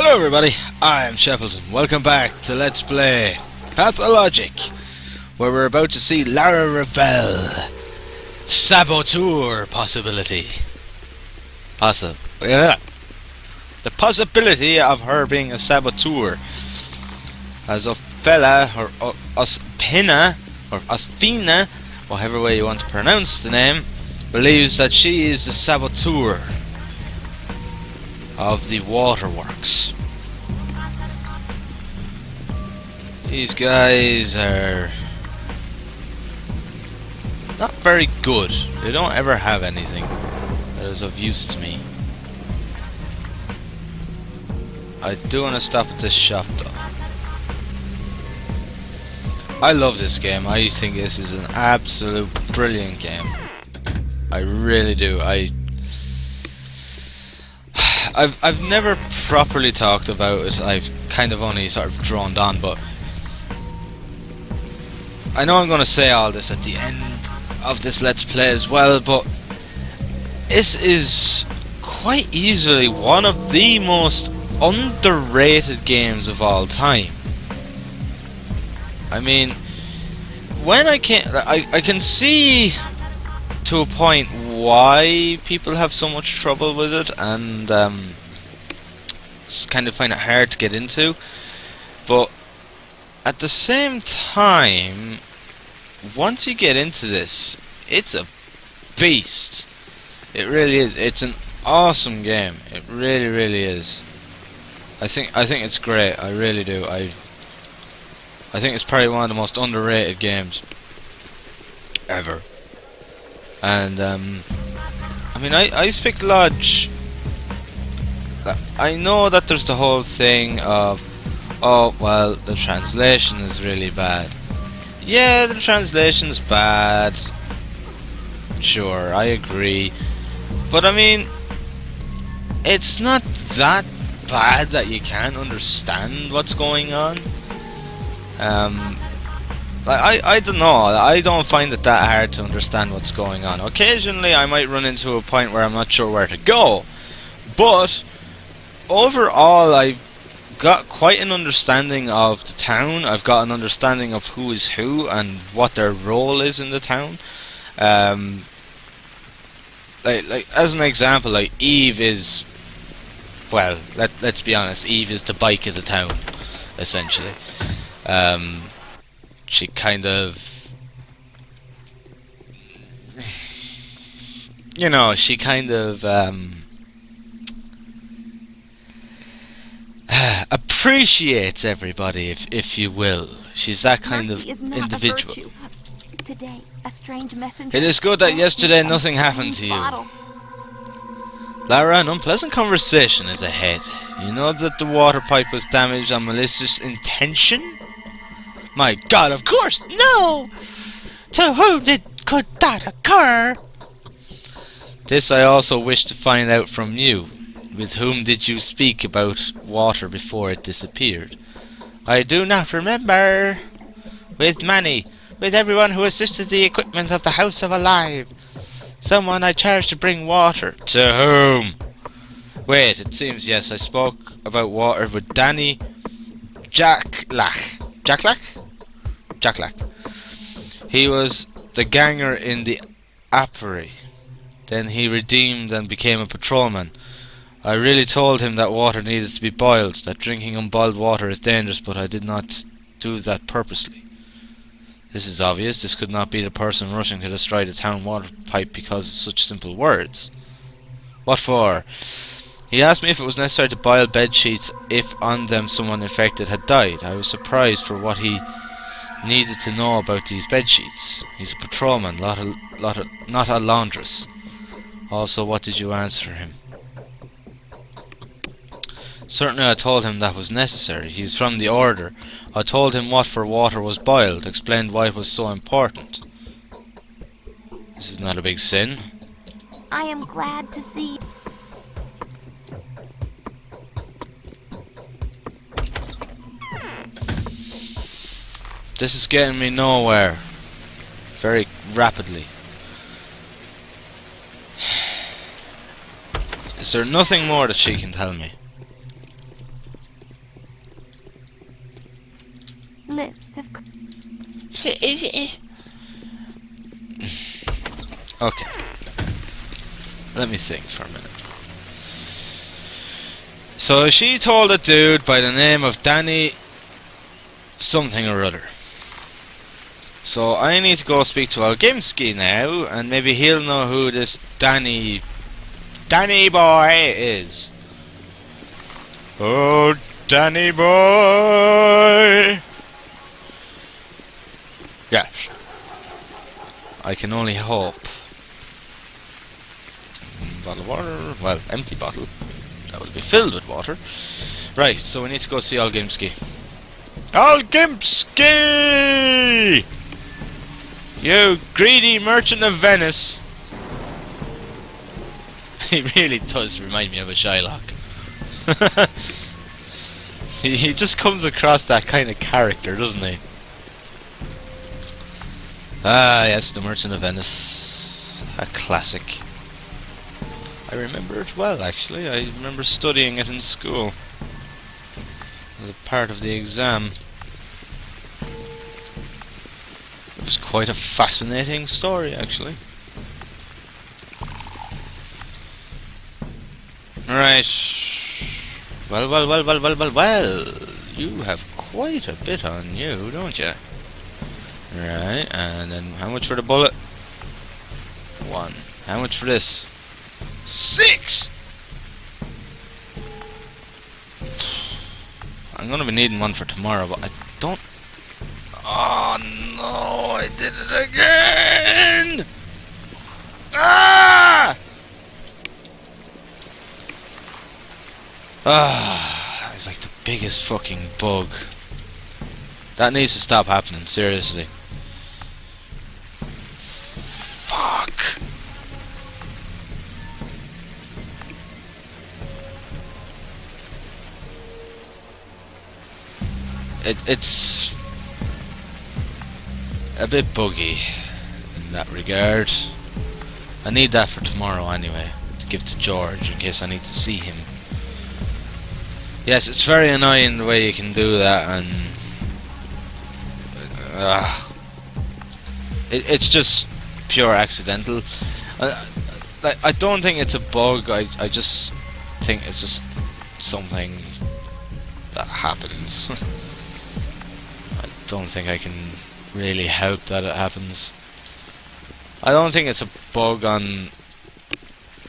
Hello everybody, I am Shepples and welcome back to Let's Play Pathologic, where we're about to see Lara Ravel, Saboteur possibility. The possibility of her being a saboteur. As Ophela, or Ospina, or Ospina, whatever way you want to pronounce the name, believes that she is the saboteur of the waterworks. These guys are not very good. They don't ever have anything that is of use to me. I do want to stop at this shop though. I love this game. I think this is an absolute brilliant game. I really do. I've never properly talked about it. I've kind of only sort of droned on, but I know I'm going to say all this at the end of this Let's Play as well, but this is quite easily one of the most underrated games of all time. I mean, when I can see to a point why people have so much trouble with it and kind of find it hard to get into, but at the same time, once you get into this, it's a beast. It really is. It's an awesome game. It really, really is. I think it's great. I really do. I think it's probably one of the most underrated games ever. And I mean, I speak Lodge. I know that there's the whole thing of, oh well, the translation is really bad. Yeah, the translation's bad. Sure, I agree. But I mean, it's not that bad that you can't understand what's going on. I don't know. I don't find it that hard to understand what's going on. Occasionally, I might run into a point where I'm not sure where to go, but overall, I've got quite an understanding of the town. I've got an understanding of who is who and what their role is in the town. Like as an example, like Eve is, well, let's be honest, Eve is the bike of the town, essentially. She kind of, you know, she kind of appreciates everybody, if you will. She's that kind of individual. Today, a strange messenger. It is good that yesterday nothing happened to you. Lara, an unpleasant conversation is ahead. You know that the water pipe was damaged on malicious intention? My God, of course, no! To whom could that occur? This I also wish to find out from you. With whom did you speak about water before it disappeared? I do not remember. With many. With everyone who assisted the equipment of the House of Alive. Someone I charged to bring water. To whom? Wait, it seems yes, I spoke about water with Danny Jacklack. Jacklack. He was the ganger in the apiary. Then he redeemed and became a patrolman. I really told him that water needed to be boiled, that drinking unboiled water is dangerous, but I did not do that purposely. This is obvious. This could not be the person rushing to destroy the town water pipe because of such simple words. What for? He asked me if it was necessary to boil bed sheets if on them someone infected had died. I was surprised for what he needed to know about these bed sheets. He's a patrolman, not a laundress. Also, what did you answer him? Certainly I told him that was necessary. He's from the order. I told him what for water was boiled, explained why it was so important. This is not a big sin. I am glad to see. This is getting me nowhere. Very rapidly. Is there nothing more that she can tell me? lips have... Okay. Let me think for a minute. So she told a dude by the name of Danny something or other. So I need to go speak to Algimsky now, and maybe he'll know who this Danny boy is. Oh, Danny boy! Yes. I can only hope. Bottle of water. Well, empty bottle. That will be filled with water. Right, so we need to go see Algimsky. Algimsky! You greedy merchant of Venice. He really does remind me of a Shylock. He just comes across that kind of character, doesn't he? Ah, yes, the Merchant of Venice. A classic. I remember it well, actually. I remember studying it in school as a part of the exam. It was quite a fascinating story, actually. Right. Well. You have quite a bit on you, don't you? Right, and then how much for the bullet? 1. How much for this? 6! I'm gonna be needing one for tomorrow, but I don't... Oh no, I did it again! Ah! Ah, it's like the biggest fucking bug. That needs to stop happening, seriously. Fuck! It's a bit buggy in that regard. I need that for tomorrow anyway, to give to George in case I need to see him. Yes, it's very annoying the way you can do that, and it's just pure accidental. I don't think it's a bug. I just think it's just something that happens. I don't think I can really help that it happens. I don't think it's a bug on...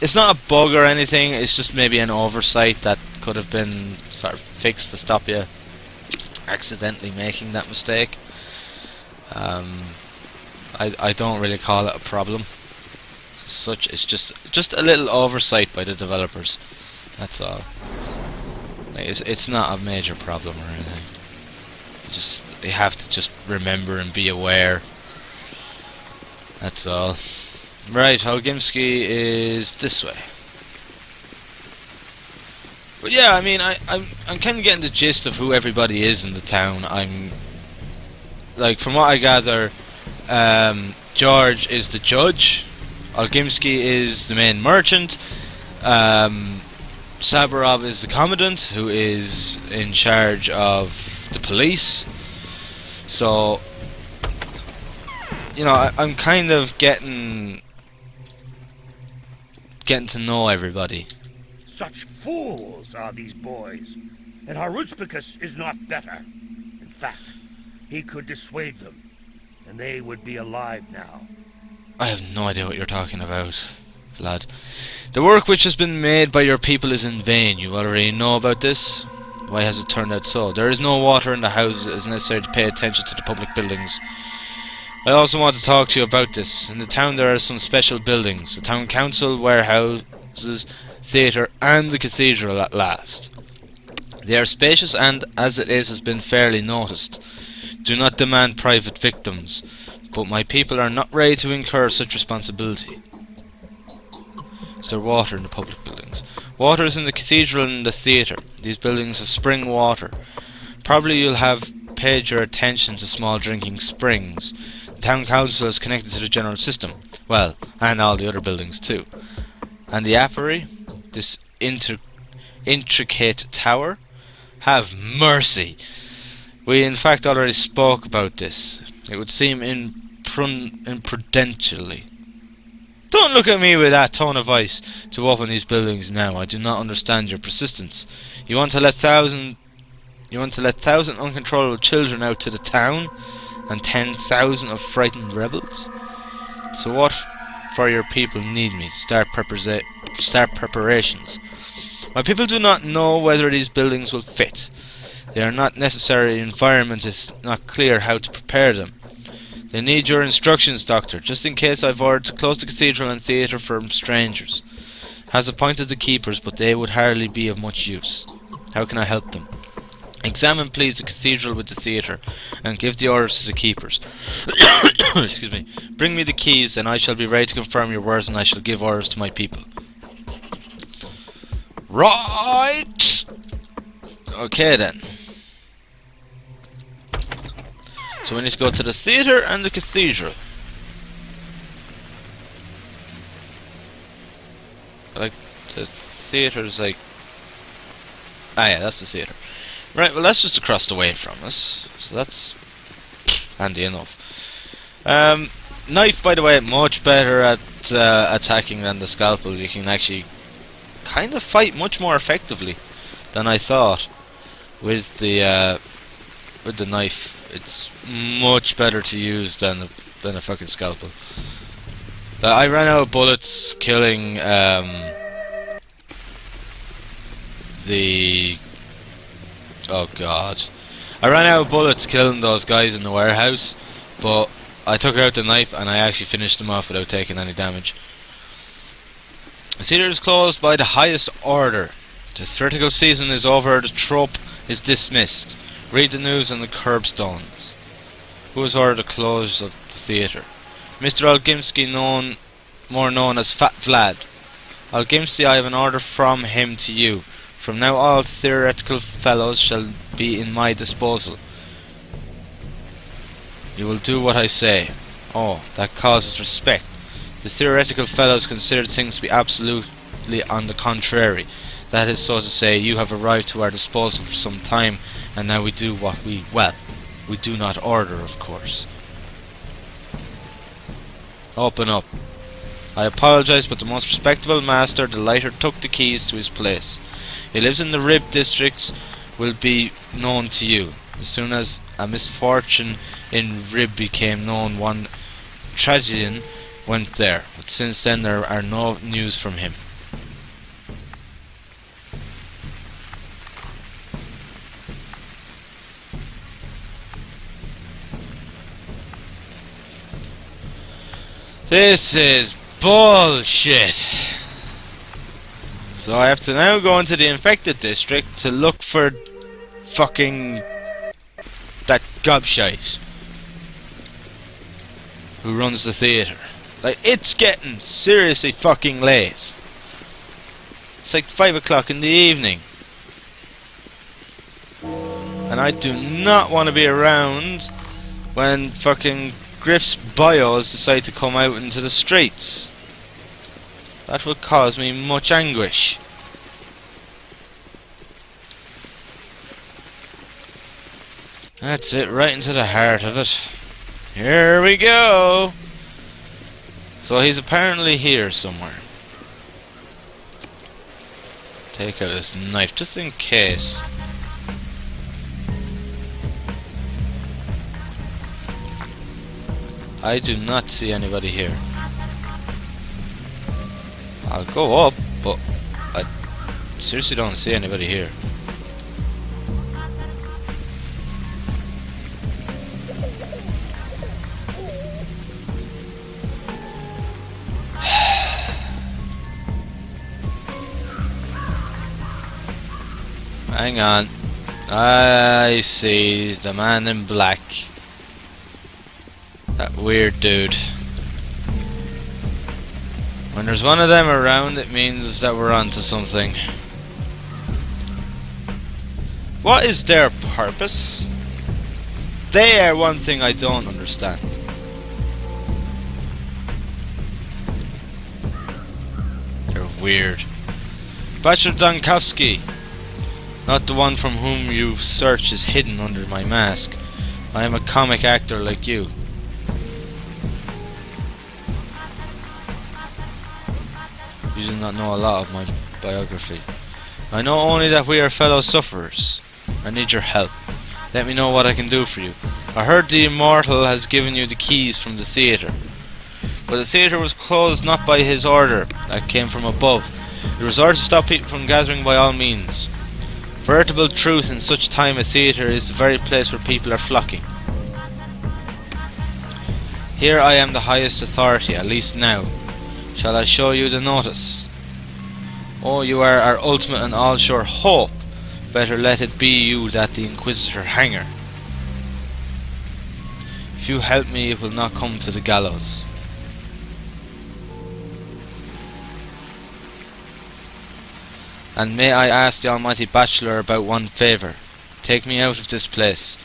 It's not a bug or anything, it's just maybe an oversight that could have been sort of fixed to stop you accidentally making that mistake. I don't really call it a problem. As such, it's just a little oversight by the developers. That's all. Like, it's not a major problem or anything. You have to just remember and be aware. That's all. Right, Algimsky is this way. But yeah, I mean, I'm kind of getting the gist of who everybody is in the town. I'm like, from what I gather, George is the judge, Algimsky is the main merchant, Saburov is the commandant, who is in charge of the police. So, you know, I'm kind of getting to know everybody. Such fools are these boys, and Haruspicus is not better. In fact, he could dissuade them, and they would be alive now. I have no idea what you're talking about, Vlad. The work which has been made by your people is in vain. You already know about this. Why has it turned out so? There is no water in the houses. It is necessary to pay attention to the public buildings. I also want to talk to you about this. In the town there are some special buildings. The town council, warehouses, theatre and the cathedral at last. They are spacious and, as it is, has been fairly noticed. Do not demand private victims, but my people are not ready to incur such responsibility. Is there water in the public buildings? Water is in the cathedral and the theatre. These buildings have spring water. Probably you'll have paid your attention to small drinking springs. The town council is connected to the general system. Well, and all the other buildings too. And the apiary? This intricate tower? Have mercy! We in fact already spoke about this. It would seem imprudentially. Don't look at me with that tone of voice to open these buildings now. I do not understand your persistence. You want to let thousand uncontrollable children out to the town, and 10,000 of frightened rebels. So what for your people need me to start preparations? My people do not know whether these buildings will fit. They are not necessary. The environment is not clear how to prepare them. They need your instructions, Doctor, just in case I've ordered to close the cathedral and theatre from strangers. Has appointed the keepers, but they would hardly be of much use. How can I help them? Examine, please, the cathedral with the theatre, and give the orders to the keepers. Excuse me. Bring me the keys, and I shall be ready to confirm your words, and I shall give orders to my people. Right! Okay, then. So we need to go to the theatre and the cathedral. Like, the theatre's like... Ah yeah, that's the theatre. Right, well that's just across the way from us. So that's handy enough. Knife, by the way, much better at attacking than the scalpel. You can actually kind of fight much more effectively than I thought with the knife. It's much better to use than a fucking scalpel. I ran out of bullets killing the... Oh god. I ran out of bullets killing those guys in the warehouse, but I took out the knife and I actually finished them off without taking any damage. The theatre is closed by the highest order. The theatrical season is over, the trope is dismissed. Read the news on the curbstones. Who has ordered the close of the theatre? Mr. Olgimsky, more known as Fat Vlad. Olgimsky, I have an order from him to you. From now all theoretical fellows shall be in my disposal. You will do what I say. Oh, that causes respect. The theoretical fellows consider things to be absolutely on the contrary. That is, so to say, you have arrived to our disposal for some time, and now we do what we do not order, of course. Open up. I apologize, but the most respectable master, the lighter, took the keys to his place. He lives in the Rib district, will be known to you. As soon as a misfortune in Rib became known, one tragedian went there, but since then there are no news from him. This is bullshit. So I have to now go into the infected district to look for fucking that gobshite who runs the theatre. Like, it's getting seriously fucking late. It's like 5 o'clock in the evening. And I do not want to be around when fucking Griff's bios decide to come out into the streets. That would cause me much anguish. That's it, right into the heart of it. Here we go! So he's apparently here somewhere. Take out this knife, just in case. I do not see anybody here. I'll go up, but I seriously don't see anybody here. Hang on. I see the man in black. That weird dude. When there's one of them around, it means that we're onto something. What is their purpose? They are one thing I don't understand. They're weird. Bachelor Donkowski. Not the one from whom you've searched is hidden under my mask. I am a comic actor like you. You do not know a lot of my biography. I know only that we are fellow sufferers. I need your help. Let me know what I can do for you. I heard the Immortal has given you the keys from the theatre. But the theatre was closed not by his order, that came from above. The resort to stop people from gathering by all means. Veritable truth, in such time a theatre is the very place where people are flocking. Here I am the highest authority, at least now. Shall I show you the notice? Oh, you are our ultimate and all-sure hope. Better let it be you that the Inquisitor hanger. If you help me, it will not come to the gallows. And may I ask the almighty Bachelor about one favour? Take me out of this place.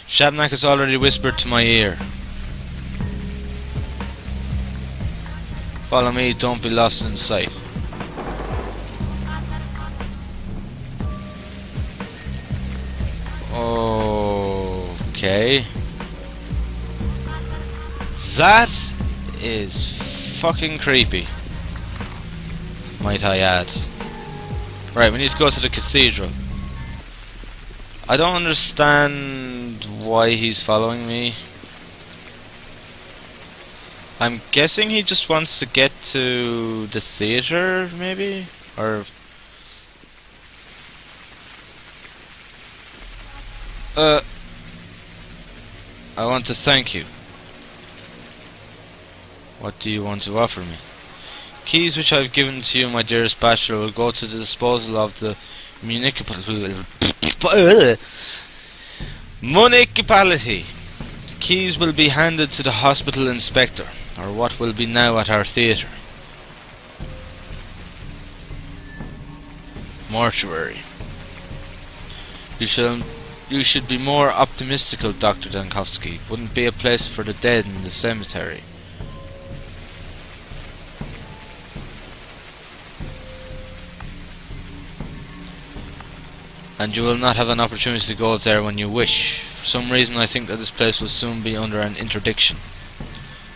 Shabnak has already whispered to my ear. Follow me, don't be lost in sight. Okay. That is fucking creepy, might I add. Right, we need to go to the cathedral. I don't understand why he's following me. I'm guessing he just wants to get to the theatre, maybe? Or... I want to thank you. What do you want to offer me? Keys which I've given to you, my dearest Bachelor, will go to the disposal of the municipality. The keys will be handed to the hospital inspector, or what will be now at our theatre. Mortuary. You should be more optimistical, Dr. Dankowski. Wouldn't be a place for the dead in the cemetery. And you will not have an opportunity to go there when you wish. For some reason I think that this place will soon be under an interdiction.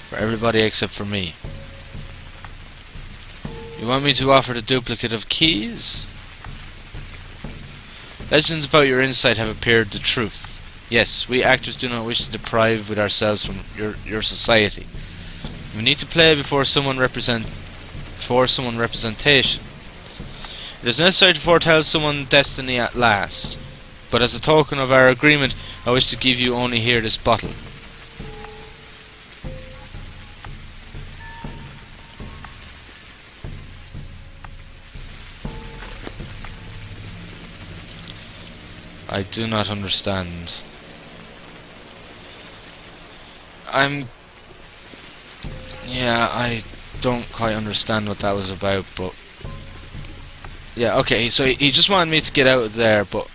For everybody except for me. You want me to offer the duplicate of keys? Legends about your insight have appeared the truth. Yes, we actors do not wish to deprive with ourselves from your society. We need to play before someone representation. It is necessary to foretell someone's destiny at last. But as a token of our agreement, I wish to give you only here this bottle. I do not understand. Yeah, I don't quite understand what that was about, but... Yeah, okay, so he just wanted me to get out of there, but...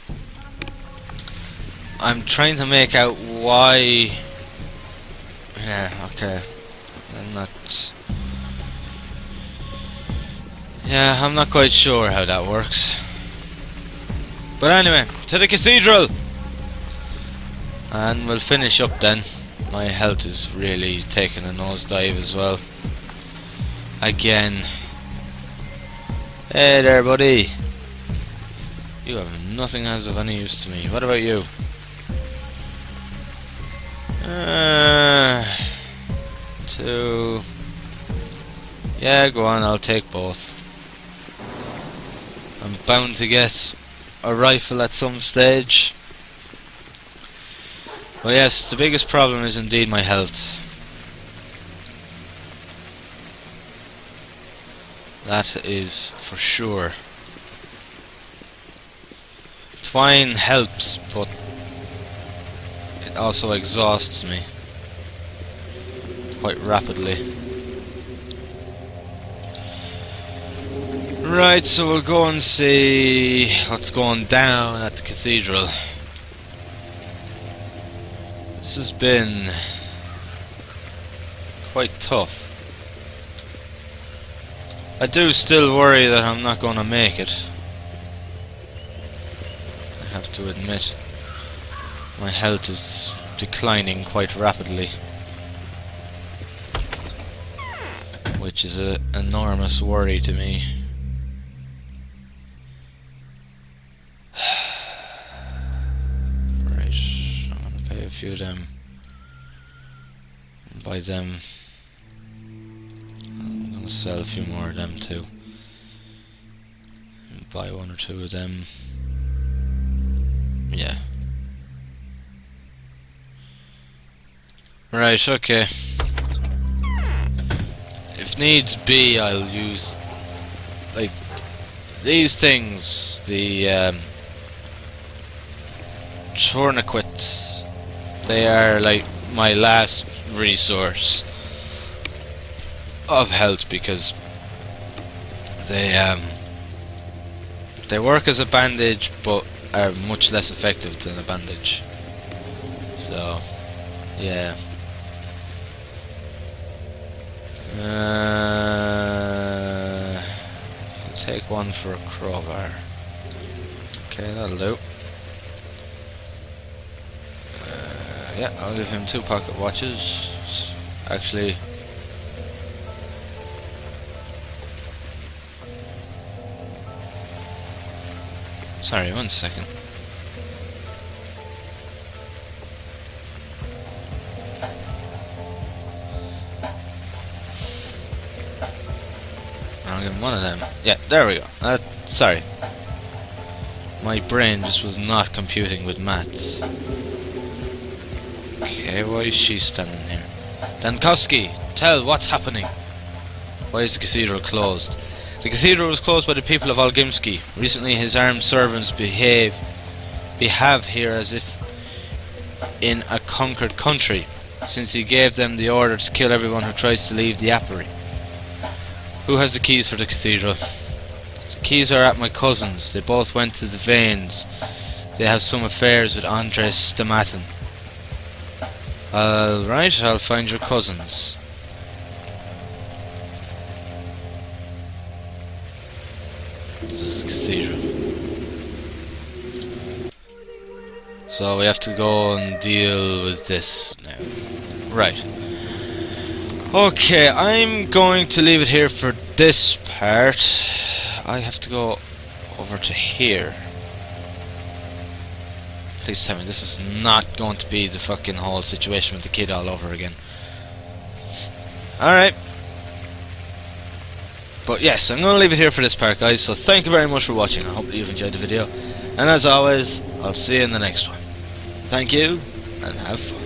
I'm trying to make out why... Yeah, okay. I'm not quite sure how that works. But anyway, to the cathedral! And we'll finish up then. My health is really taking a nosedive as well. Again. Hey there, buddy. You have nothing as of any use to me. What about you? Two. Yeah, go on, I'll take both. I'm bound to get a rifle at some stage. Well, yes, the biggest problem is indeed my health. That is for sure. Twine helps, but it also exhausts me quite rapidly. Right, so we'll go and see what's going down at the cathedral. This has been quite tough. I do still worry that I'm not going to make it. have to admit. My health is declining quite rapidly, which is an enormous worry to me. Right, I'm gonna pay a few of them and buy them. I'm gonna sell a few more of them too and buy one or two of them. Yeah. Right, okay. If needs be, I'll use, like, these things, the tourniquets. They are like my last resource of health, because they work as a bandage but are much less effective than a bandage. So, yeah. I'll take one for a crowbar. Okay, that'll do. Yeah, I'll give him 2 pocket watches. Actually, sorry, 1 second. I'll give him one of them. Yeah, there we go. Sorry. My brain just was not computing with maths. Okay, why is she standing here? Dankowski, tell what's happening. Why is the cathedral closed? The cathedral was closed by the people of Olgimsky. Recently his armed servants behave here as if in a conquered country, since he gave them the order to kill everyone who tries to leave the apiary. Who has the keys for the cathedral? The keys are at my cousins. They both went to the veins. They have some affairs with Andres Stamatin. Alright, I'll find your cousins. This is the cathedral. So we have to go and deal with this now. Right. Okay, I'm going to leave it here for this part. I have to go over to here. Please tell me this is not going to be the fucking whole situation with the kid all over again. Alright. But yes, I'm going to leave it here for this part, guys. So thank you very much for watching. I hope that you've enjoyed the video. And as always, I'll see you in the next one. Thank you, and have fun.